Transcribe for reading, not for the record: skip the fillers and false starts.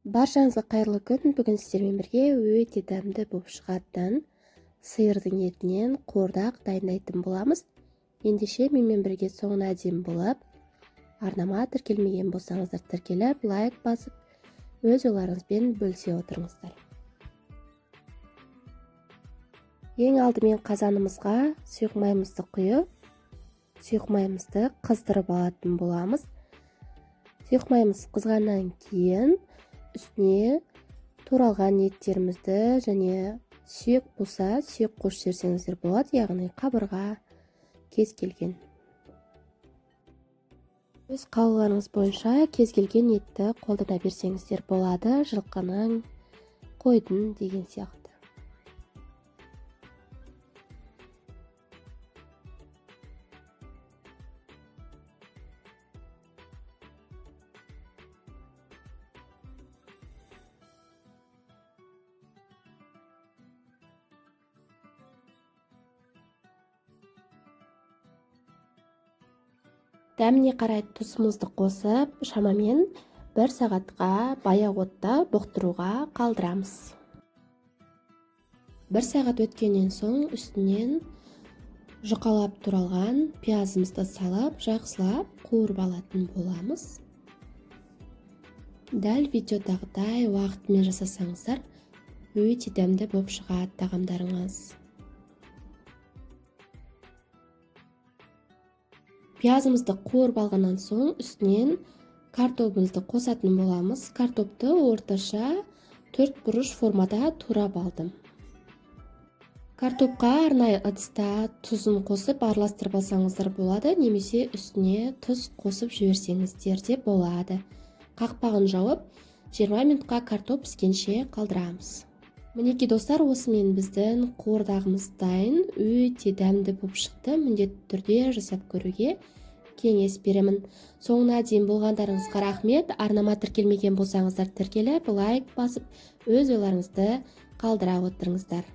Баршаңызға қайырлы күн. Бүгін сіздермен бірге өте дәмді болып шығатын сиырдың етінен қуырдақ дайындайтын боламыз. Ендеше менімен бірге соңына дейін болып, арнама тіркелмеген болсаңыздар тіркеліп, лайк басып, өз ойларыңызбен бөлісе отырыңыздар. Ең алдымен қазанымызға сұйық майымызды құйып, сұйық майымызды қыздырып алатын боламыз. Сұйық майымыз қызғаннан кейін үстіне туралған еттерімізді және сүйек болса сүйек қосып жіберсеңіздер болады, яғни қабырға, кез келген. Өз қалауларыңыз бойынша кез келген етті қолдана берсеңіздер болады, жылқының, қойдың деген сияқты. Дәміне қарай тұзымызды қосып, шамамен 1 сағатқа баяу отта бұқтыруға қалдырамыз. 1 сағат өткеннен соң үстінен жұқалап туралған пиязымызды салып, жақсылап қуырып алатын боламыз. Дәл видеодағыдай уақытымен жасасаңыздар, өте дәмді болып шығады тағамдарыңыз. Пиязымызды қуырып алғаннан соң үстінен картопымызды қосатын боламыз. Картопты орташа 4 бұрыш формада турап алдым. Картопқа арнайы ыдыста тұзын қосып араластырып алсаңыздар болады, немесе үстіне тұз қосып жіберсеңіздер де болады. Қақпағын жауып, 20 минутқа картоп піскенше қалдырамыз. Мінекей достар, осымен біздің қуырдағымыз дайын, өте дәмді болып шықты. Міндетті түрде жасап көруге кеңес беремін. Соңына дейін болғандарыңызға рахмет. Арнама тіркелмеген болсаңыздар тіркеліп, лайк басып, өз ойларыңызды қалдыра отырыңыздар.